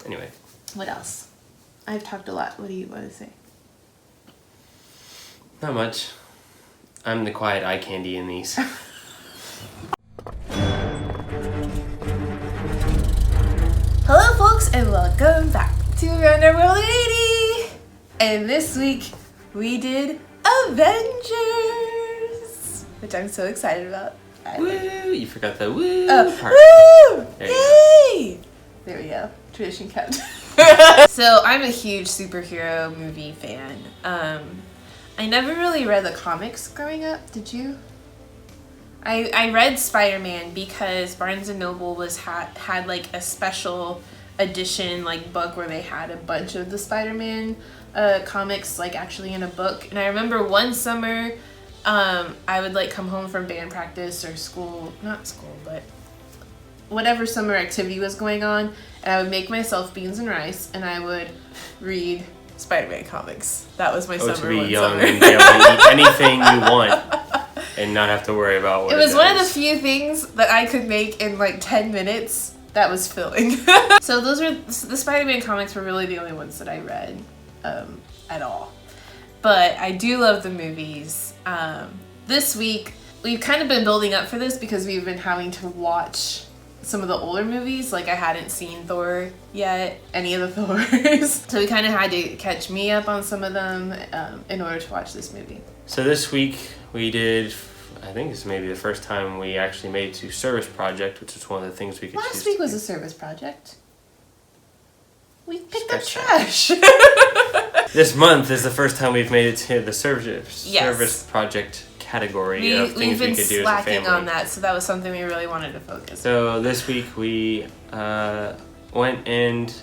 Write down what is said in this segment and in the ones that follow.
Anyway. What else? I've talked a lot. What do you want to say? Not much. I'm the quiet eye candy in these. Hello, folks, and welcome back to Around Our World in 80. And this week we did Avengers, which I'm so excited about. Woo! You forgot the woo part. Woo! There you Yay! There we go. Tradition kept. So I'm a huge superhero movie fan. I never really read the comics growing up. Did you? I read Spider-Man because Barnes & Noble had like a special edition like book where they had a bunch of the Spider-Man comics like actually in a book. And I remember one summer I would like come home from band practice or school, not school, but whatever summer activity was going on, and I would make myself beans and rice and I would read Spider-Man comics. That was my summer. To be one young summer. and be able to eat anything you want and not have to worry about what it was one of the few things that I could make in like 10 minutes that was filling. So those were the Spider-Man comics were really the only ones that I read at all. But I do love the movies. This week we've kind of been building up for this because we've been having to watch some of the older movies. Like I hadn't seen Thor yet, any of the Thors. So we kind of had to catch me up on some of them in order to watch this movie. So this week we did, I think it's maybe the first time we actually made it to Service Project, which is one of the things we could choose. Last week was a service project. We picked up Scratch trash. This month is the first time we've made it to the service project category of things we could do as a family. We've been slacking on that, so that was something we really wanted to focus on. So this week we went and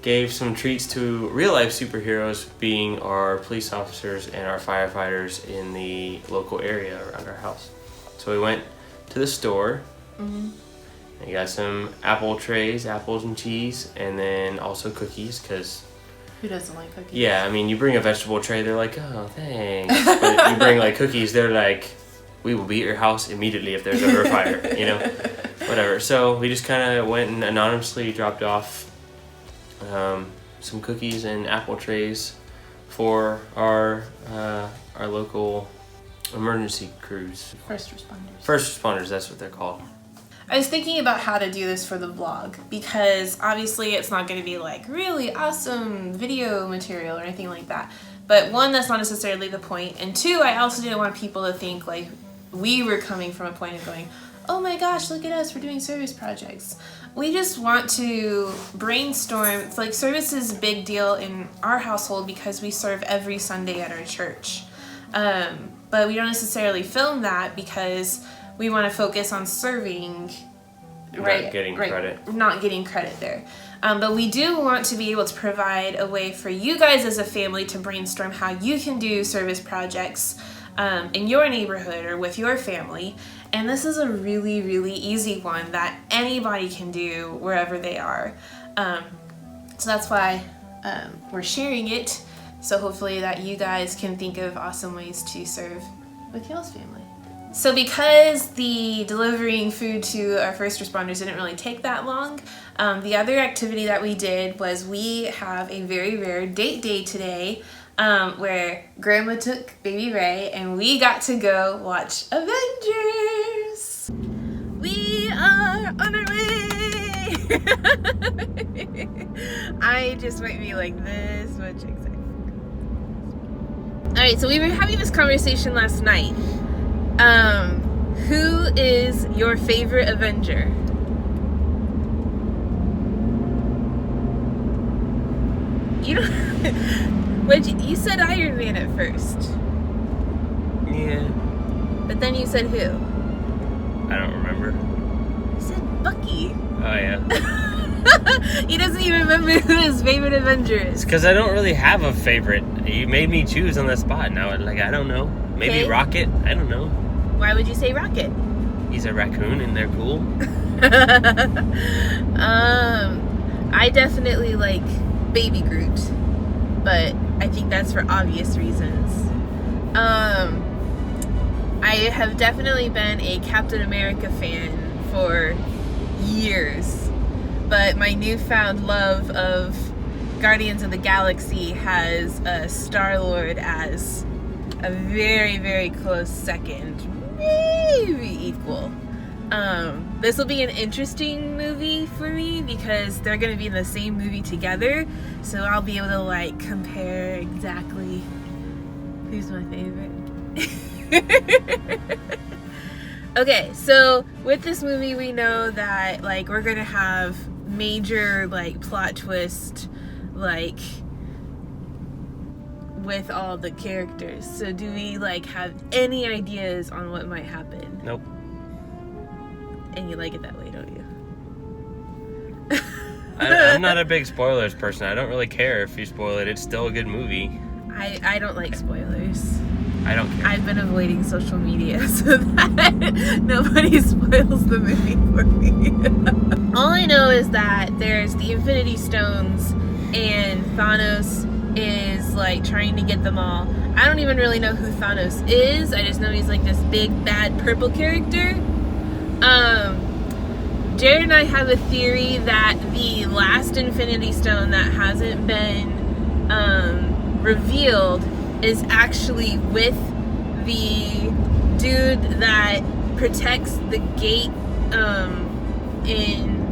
gave some treats to real-life superheroes, being our police officers and our firefighters in the local area around our house. So we went to the store. Mm-hmm. and got some apple trays, apples and cheese, and then also cookies, because... Who doesn't like cookies? Yeah, I mean, you bring a vegetable tray, they're like, oh, thanks. But you bring, like, cookies, they're like, we will be at your house immediately if there's a fire, you know? Whatever. So we just kind of went and anonymously dropped off some cookies and apple trays for our local emergency crews. First responders. First responders, that's what they're called. I was thinking about how to do this for the vlog, because obviously it's not going to be like really awesome video material or anything like that. But one, that's not necessarily the point, and two, I also didn't want people to think like we were coming from a point of going, oh my gosh, look at us, we're doing service projects. We just want to brainstorm. It's like service is a big deal in our household because we serve every Sunday at our church. But we don't necessarily film that because we want to focus on serving, not getting credit there. But we do want to be able to provide a way for you guys as a family to brainstorm how you can do service projects in your neighborhood or with your family. And this is a really, really easy one that anybody can do wherever they are. So that's why we're sharing it. So hopefully that you guys can think of awesome ways to serve with y'all's family. So because the delivering food to our first responders didn't really take that long, the other activity that we did was we have a very rare date day today where Grandma took baby Ray and we got to go watch Avengers. We are on our way! I just might be like this much excited. Alright, so we were having this conversation last night. Who is your favorite Avenger? You don't. You said Iron Man at first. Yeah. But then you said who? I don't remember. You said Bucky. Oh, yeah. He doesn't even remember who his favorite Avenger is. It's because I don't really have a favorite. You made me choose on the spot now. Like, I don't know. Maybe okay. Rocket? I don't know. Why would you say Rocket? He's a raccoon and they're cool. I definitely like Baby Groot, but I think that's for obvious reasons. I have definitely been a Captain America fan for years. but my newfound love of Guardians of the Galaxy has Star-Lord as a very, very close second, maybe equal. This will be an interesting movie for me because they're going to be in the same movie together, so I'll be able to like compare exactly who's my favorite. Okay, so with this movie we know that like we're going to have major like plot twist like with all the characters. So do we like have any ideas on what might happen? Nope. And you like it that way, don't you? I'm not a big spoilers person. I don't really care if you spoil it. It's still a good movie. I don't like spoilers. I don't care. I've been avoiding social media so that nobody spoils the movie for me. All I know is that there's the Infinity Stones and Thanos is like trying to get them all. I don't even really know who Thanos is. I just know he's like this big bad purple character. Jared and I have a theory that the last Infinity Stone that hasn't been revealed is actually with the dude that protects the gate in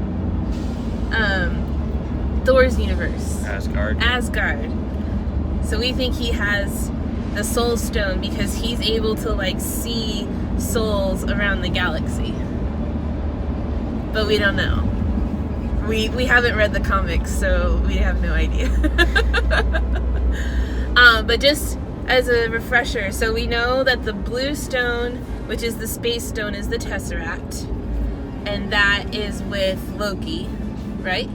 Thor's universe. Asgard. So we think he has the Soul Stone because he's able to like see souls around the galaxy. But we don't know. We haven't read the comics, so we have no idea. But just as a refresher, so we know that the blue stone, which is the space stone, is the Tesseract. And that is with Loki, right?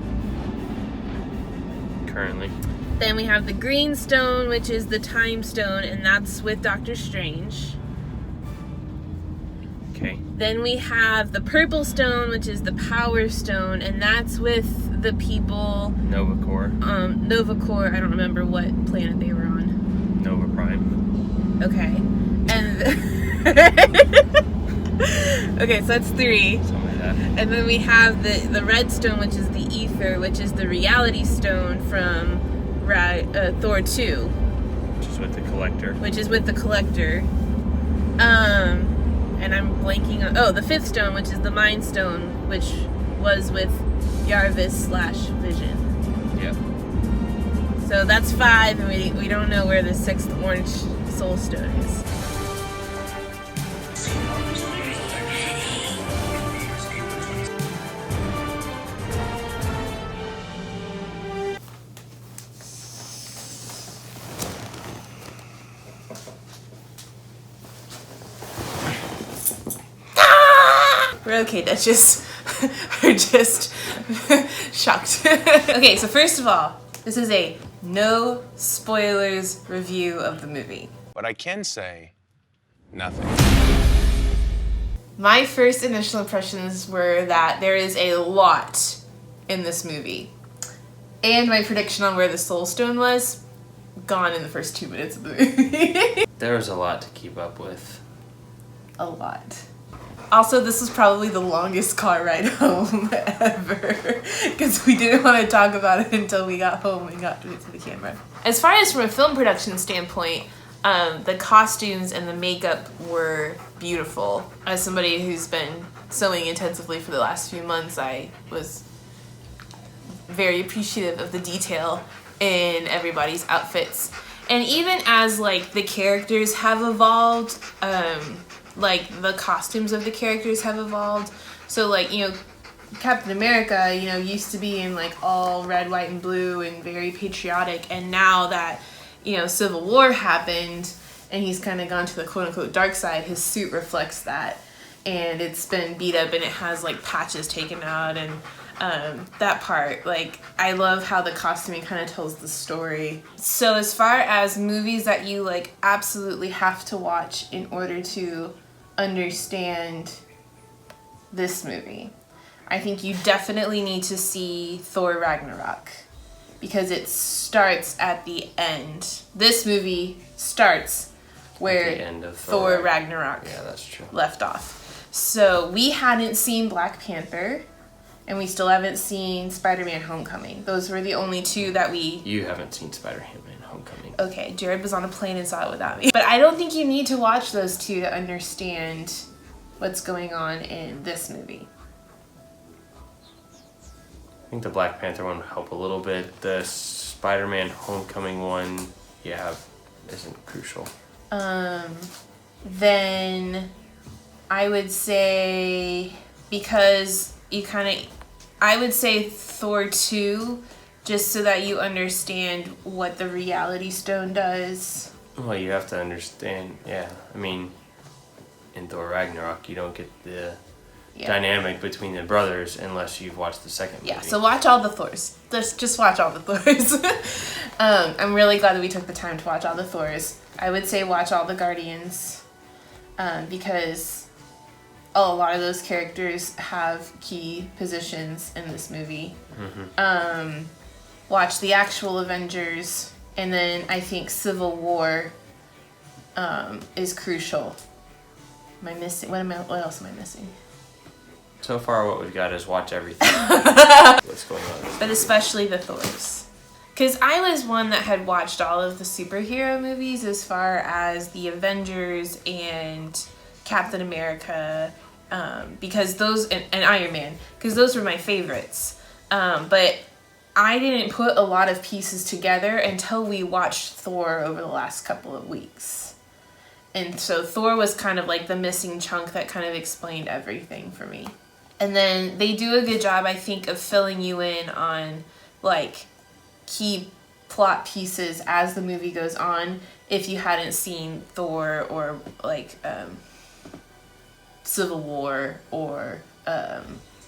Currently. Then we have the green stone, which is the time stone, and that's with Doctor Strange. Okay. Then we have the purple stone, which is the power stone, and that's with the people... Nova Corps. Nova Corps, I don't remember what planet they were on. Nova Prime. Okay. And... okay, so that's 3. Something like that. And then we have the red stone, which is the ether, which is the reality stone from Thor 2. Which is with the Collector. And I'm blanking on... Oh, the 5th stone, which is the Mind Stone, which was with Jarvis/Vision. Yep. So that's 5, and we don't know where the 6th orange Soul Stone is. We're okay, Duchess. We're just shocked. Okay, so first of all, this is a no spoilers review of the movie. But I can say nothing. My first initial impressions were that there is a lot in this movie. And my prediction on where the Soul Stone was, gone in the first 2 minutes of the movie. There was a lot to keep up with. A lot. Also, this was probably the longest car ride home ever because we didn't want to talk about it until we got home and got to it to the camera. As far as from a film production standpoint, the costumes and the makeup were beautiful. As somebody who's been sewing intensively for the last few months, I was very appreciative of the detail in everybody's outfits. And even as like the characters have evolved, like the costumes of the characters have evolved. So like, you know, Captain America, you know, used to be in like all red, white, and blue and very patriotic. And now that, you know, Civil War happened and he's kind of gone to the quote unquote dark side, his suit reflects that. And it's been beat up and it has like patches taken out and that part. Like, I love how the costuming kind of tells the story. So as far as movies that you like absolutely have to watch in order to understand this movie, I think you definitely need to see Thor Ragnarok because it starts at the end. This movie starts where the end of Thor Ragnarok Yeah, that's true. left off. So we hadn't seen Black Panther, and we still haven't seen Spider-Man Homecoming. Those were the only two that we... You haven't seen Spider-Man Homecoming. Okay, Jared was on a plane and saw it without me. But I don't think you need to watch those two to understand what's going on in this movie. I think the Black Panther one would help a little bit. The Spider-Man Homecoming one, isn't crucial. Then I would say, because I would say Thor 2, just so that you understand what the Reality Stone does. Well, you have to understand, yeah. I mean, in Thor Ragnarok, you don't get the dynamic between the brothers unless you've watched the second movie. Yeah, so watch all the Thors. Just watch all the Thors. I'm really glad that we took the time to watch all the Thors. I would say watch all the Guardians, because a lot of those characters have key positions in this movie. Mm-hmm. Watch the actual Avengers, and then I think Civil War is crucial. Am I missing? What else am I missing? So far, what we've got is watch everything. What's going on? But especially the Thors. Because I was one that had watched all of the superhero movies as far as the Avengers and Captain America, because those, and Iron Man, because those were my favorites. But I didn't put a lot of pieces together until we watched Thor over the last couple of weeks. And so Thor was kind of like the missing chunk that kind of explained everything for me. And then they do a good job, I think, of filling you in on, like, key plot pieces as the movie goes on if you hadn't seen Thor or, like, Civil War or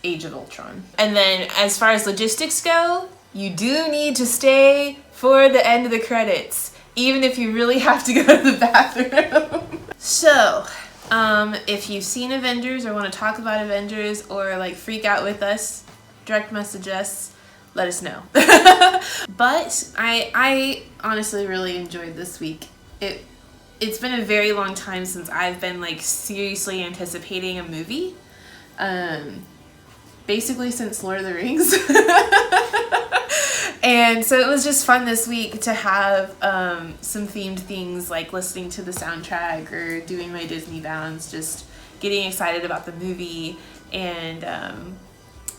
Age of Ultron. And then as far as logistics go, you do need to stay for the end of the credits, even if you really have to go to the bathroom. So, if you've seen Avengers or want to talk about Avengers or like freak out with us, direct message us, let us know. But I honestly really enjoyed this week. It's been a very long time since I've been like seriously anticipating a movie. Basically since Lord of the Rings. And so it was just fun this week to have some themed things like listening to the soundtrack or doing my Disney bounds, just getting excited about the movie. And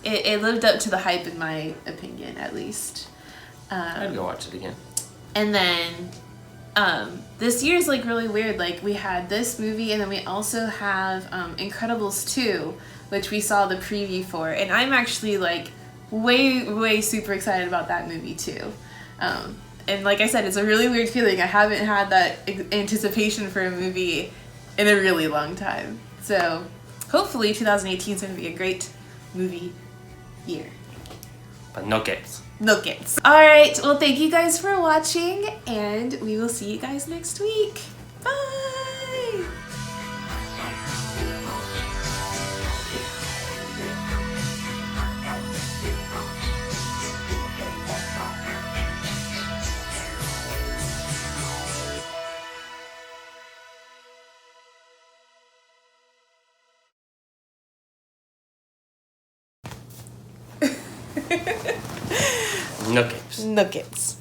it lived up to the hype in my opinion, at least. I'd go watch it again. And then this year's like really weird. Like we had this movie and then we also have Incredibles 2, which we saw the preview for. And I'm actually like way super excited about that movie too. And like I said, it's a really weird feeling. I haven't had that anticipation for a movie in a really long time. So hopefully 2018 is going to be a great movie year. But no games. No games. Alright, well thank you guys for watching, and we will see you guys next week. Bye! No games. No games.